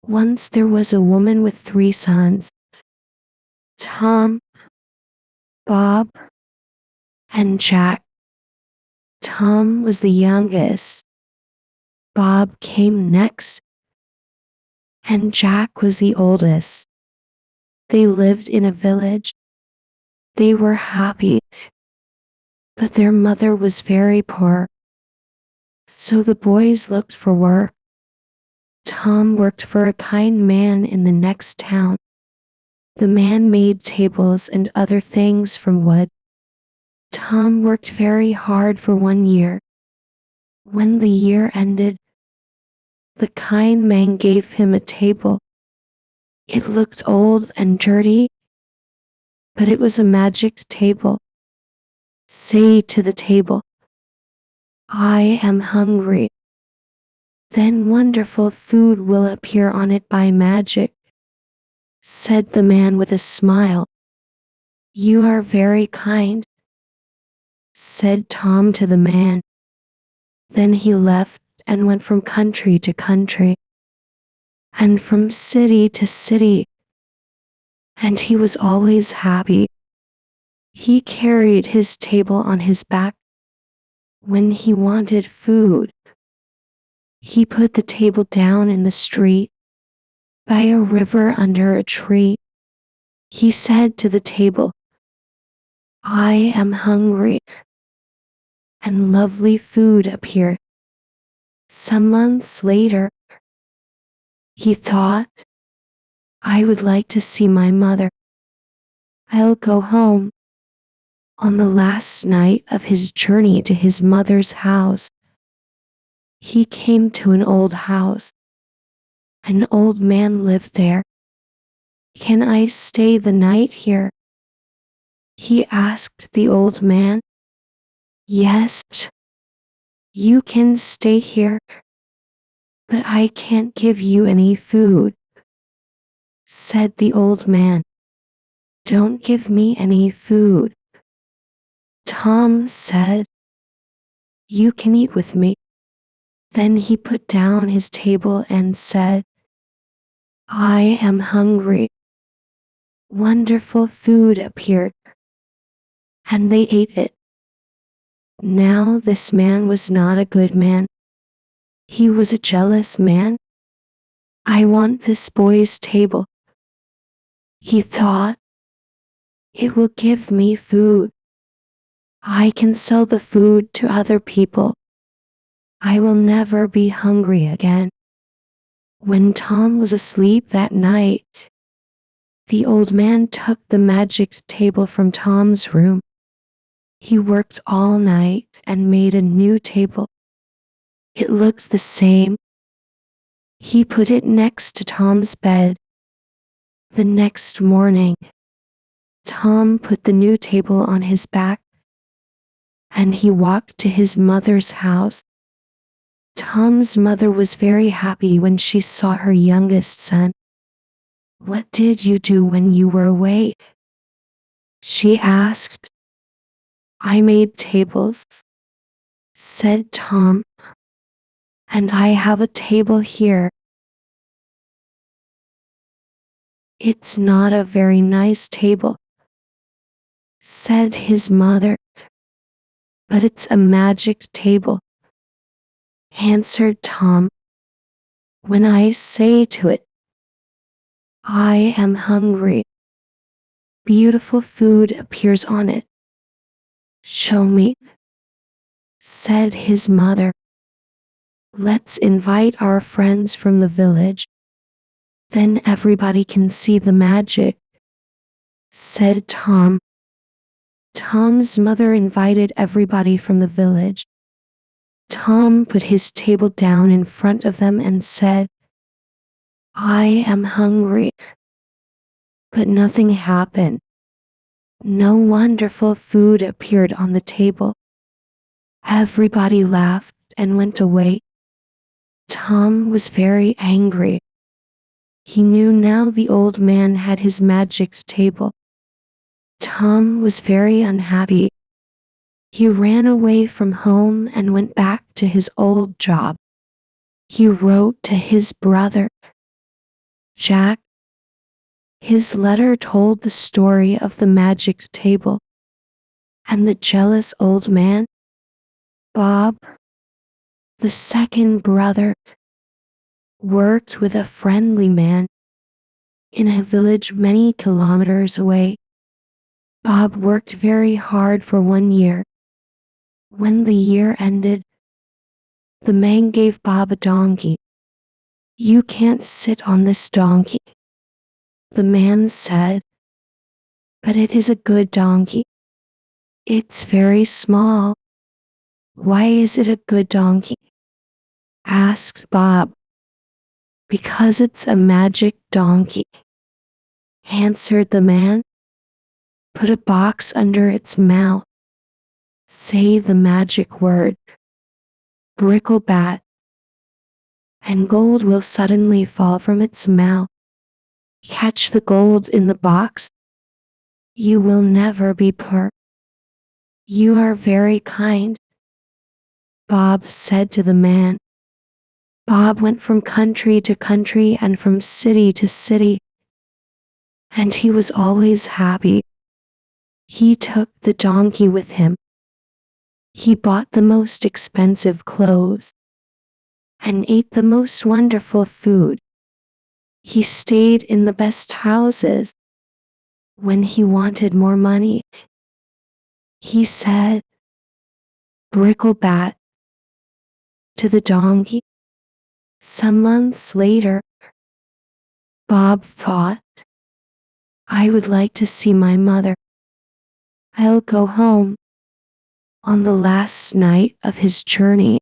Once there was a woman with 3 sons, Tom, Bob, and Jack. Tom was the youngest, Bob came next, and Jack was the oldest. They lived in a village. They were happy, but their mother was very poor. So the boys looked for work. Tom worked for a kind man in the next town. The man made tables and other things from wood. Tom worked very hard for 1 year. When the year ended, the kind man gave him a table. It looked old and dirty, but it was a magic table. Say to the table, "I am hungry." Then wonderful food will appear on it by magic, said the man with a smile. "You are very kind," said Tom to the man. Then he left and went from country to country, and from city to city, and he was always happy. He carried his table on his back. When he wanted food, he put the table down in the street, by a river under a tree. He said to the table, "I am hungry," and lovely food appeared. Some months later, he thought, "I would like to see my mother. I'll go home." On the last night of his journey to his mother's house, he came to an old house. An old man lived there. "Can I stay the night here?" he asked the old man. "Yes, you can stay here, but I can't give you any food," said the old man. "Don't give me any food." Tom said, "You can eat with me." Then he put down his table and said, "I am hungry." Wonderful food appeared, and they ate it. Now this man was not a good man. He was a jealous man. "I want this boy's table," he thought. "It will give me food. I can sell the food to other people. I will never be hungry again." When Tom was asleep that night, the old man took the magic table from Tom's room. He worked all night and made a new table. It looked the same. He put it next to Tom's bed. The next morning, Tom put the new table on his back, and he walked to his mother's house. Tom's mother was very happy when she saw her youngest son. "What did you do when you were away?" she asked. "I made tables," said Tom, "and I have a table here. It's not a very nice table," said his mother. "But it's a magic table," answered Tom. "When I say to it, 'I am hungry,' beautiful food appears on it." "Show me," said his mother. "Let's invite our friends from the village. Then everybody can see the magic," said Tom. Tom's mother invited everybody from the village. Tom put his table down in front of them and said, "I am hungry." But nothing happened. No wonderful food appeared on the table. Everybody laughed and went away. Tom was very angry. He knew now the old man had his magic table. Tom was very unhappy. He ran away from home and went back to his old job. He wrote to his brother, Jack. His letter told the story of the magic table and the jealous old man. Bob, the second brother, worked with a friendly man in a village many kilometers away. Bob worked very hard for 1 year. When the year ended, the man gave Bob a donkey. "You can't sit on this donkey," the man said, "but it is a good donkey. It's very small." "Why is it a good donkey?" asked Bob. "Because it's a magic donkey," answered the man. "Put a box under its mouth. Say the magic word, bricklebat, and gold will suddenly fall from its mouth. Catch the gold in the box. You will never be poor." "You are very kind," Bob said to the man. Bob went from country to country and from city to city, and he was always happy. He took the donkey with him. He bought the most expensive clothes and ate the most wonderful food. He stayed in the best houses. When he wanted more money, he said, "Bricklebat," to the donkey. Some months later, Bob thought, "I would like to see my mother. I'll go home." On the last night of his journey,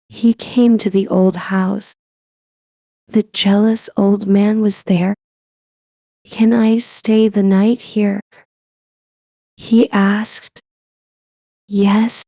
he came to the old house. The jealous old man was there. "Can I stay the night here?" he asked. "Yes,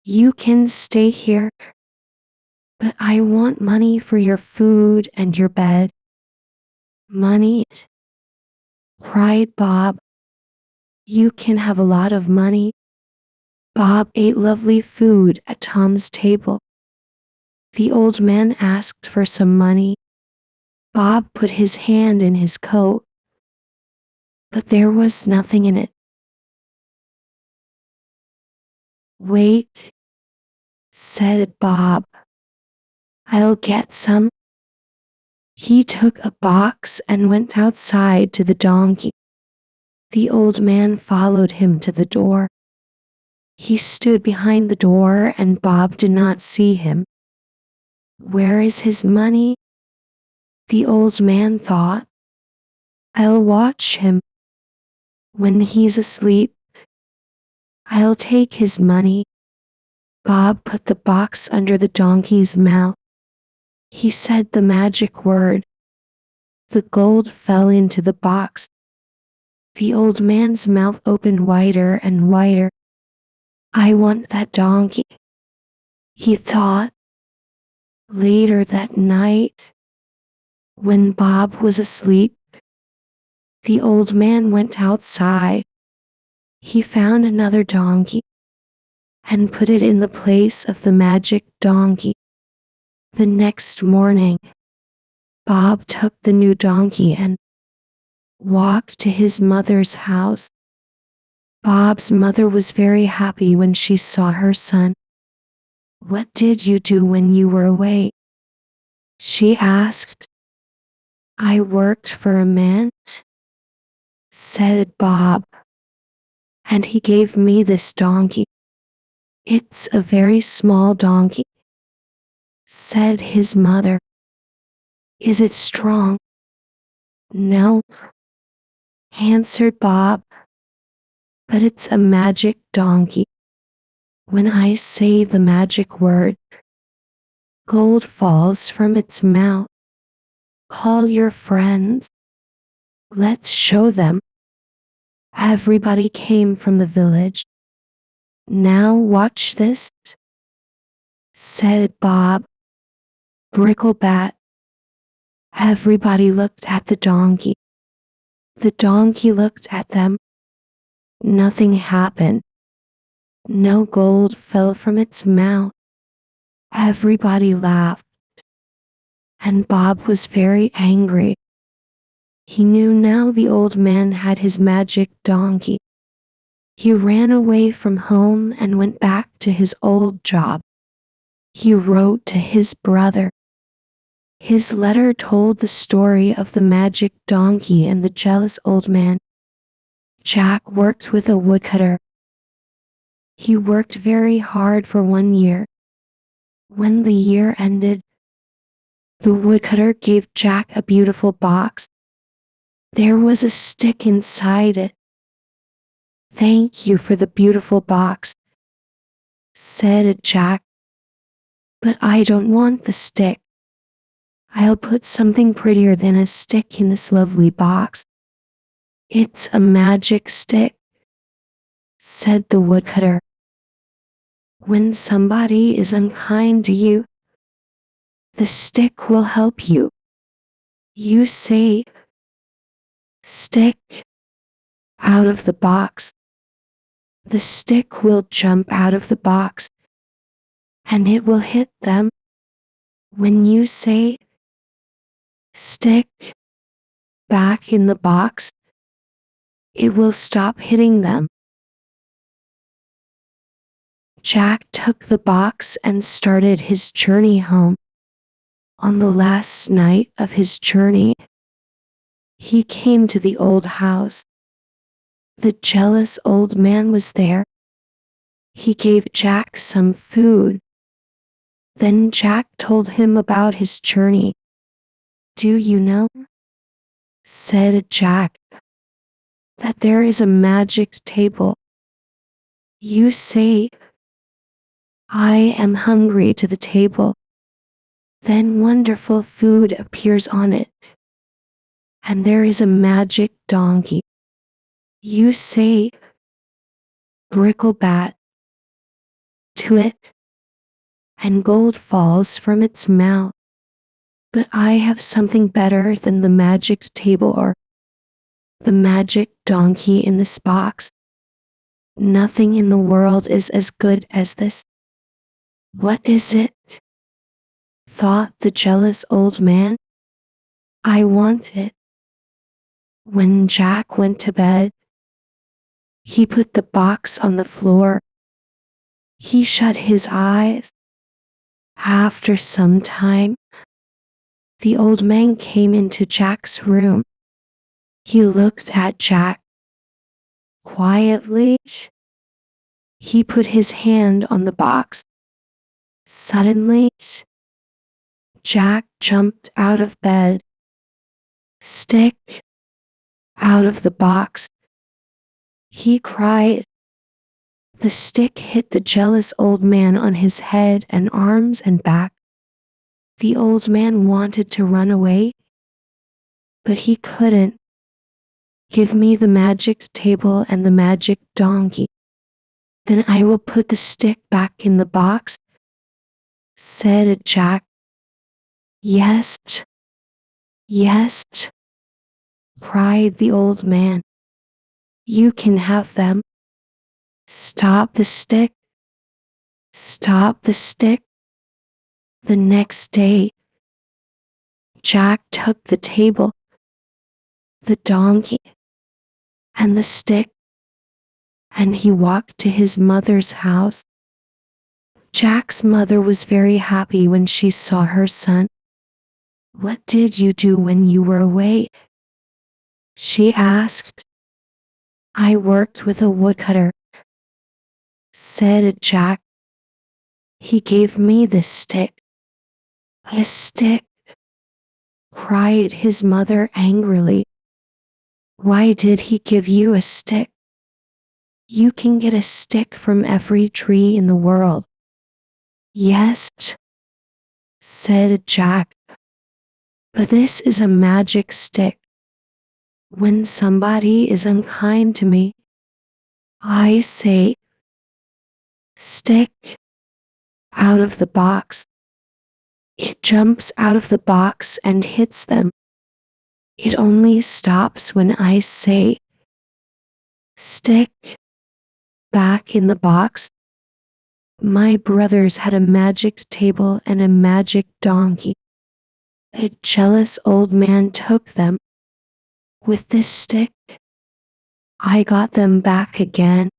you can stay here, but I want money for your food and your bed." "Money?" cried Bob. "You can have a lot of money." Bob ate lovely food at Tom's table. The old man asked for some money. Bob put his hand in his coat, but there was nothing in it. "Wait," said Bob. "I'll get some." He took a box and went outside to the donkey. The old man followed him to the door. He stood behind the door and Bob did not see him. "Where is his money?" the old man thought. "I'll watch him. When he's asleep, I'll take his money." Bob put the box under the donkey's mouth. He said the magic word. The gold fell into the box. The old man's mouth opened wider and wider. "I want that donkey," he thought. Later that night, when Bob was asleep, the old man went outside. He found another donkey and put it in the place of the magic donkey. The next morning, Bob took the new donkey and walked to his mother's house. Bob's mother was very happy when she saw her son. "What did you do when you were away?" she asked. "I worked for a man," said Bob, "and he gave me this donkey." "It's a very small donkey," said his mother. "Is it strong?" "No," answered Bob, "but it's a magic donkey. When I say the magic word, gold falls from its mouth. Call your friends. Let's show them." Everybody came from the village. "Now watch this," said Bob. "Bricklebat." Everybody looked at the donkey. The donkey looked at them. Nothing happened. No gold fell from its mouth. Everybody laughed. and Bob was very angry. He knew now the old man had his magic donkey. He ran away from home and went back to his old job. He wrote to his brother. His letter told the story of the magic donkey and the jealous old man. Jack worked with a woodcutter. He worked very hard for 1 year. When the year ended, the woodcutter gave Jack a beautiful box. There was a stick inside it. "Thank you for the beautiful box," said Jack. "But I don't want the stick. I'll put something prettier than a stick in this lovely box. It's a magic stick," said the woodcutter. "When somebody is unkind to you, the stick will help you. You say, 'Stick out of the box.' The stick will jump out of the box and it will hit them. When you say, 'Stick back in the box,' it will stop hitting them." Jack took the box and started his journey home. On the last night of his journey, he came to the old house. The jealous old man was there. He gave Jack some food. Then Jack told him about his journey. "Do you know," said Jack, "that there is a magic table? You say, 'I am hungry,' to the table. Then wonderful food appears on it. And there is a magic donkey. You say, 'Bricklebat,' to it, and gold falls from its mouth. But I have something better than the magic table or the magic donkey in this box. Nothing in the world is as good as this." "What is it?" thought the jealous old man. "I want it." When Jack went to bed, he put the box on the floor. He shut his eyes. After some time, the old man came into Jack's room. He looked at Jack. Quietly, he put his hand on the box. Suddenly, Jack jumped out of bed. "Stick out of the box," he cried. The stick hit the jealous old man on his head and arms and back. The old man wanted to run away, but he couldn't. "Give me the magic table and the magic donkey. Then I will put the stick back in the box," said Jack. "Yes, yes," cried the old man. "You can have them. Stop the stick. Stop the stick." The next day, Jack took the table, the donkey, and the stick, and he walked to his mother's house. Jack's mother was very happy when she saw her son. "What did you do when you were away?" she asked. "I worked with a woodcutter," said Jack. "He gave me this stick." "A stick?" cried his mother angrily. "Why did he give you a stick? You can get a stick from every tree in the world." "Yes," said Jack, "but this is a magic stick. When somebody is unkind to me, I say, 'Stick out of the box.' It jumps out of the box and hits them. It only stops when I say, 'Stick back in the box.' My brothers had a magic table and a magic donkey. A jealous old man took them. With this stick, I got them back again.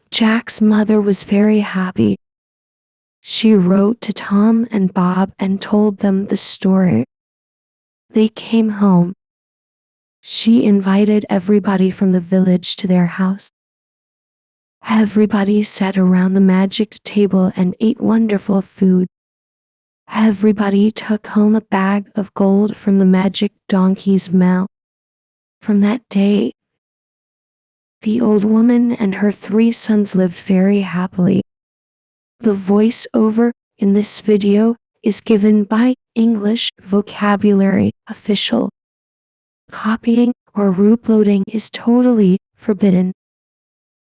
Jack's mother was very happy. She wrote to Tom and Bob and told them the story. They came home. She invited everybody from the village to their house. Everybody sat around the magic table and ate wonderful food. Everybody took home a bag of gold from the magic donkey's mouth. From that day, the old woman and her 3 sons lived very happily. The voiceover in this video is given by English Vocabulary Official. Copying or uploading is totally forbidden.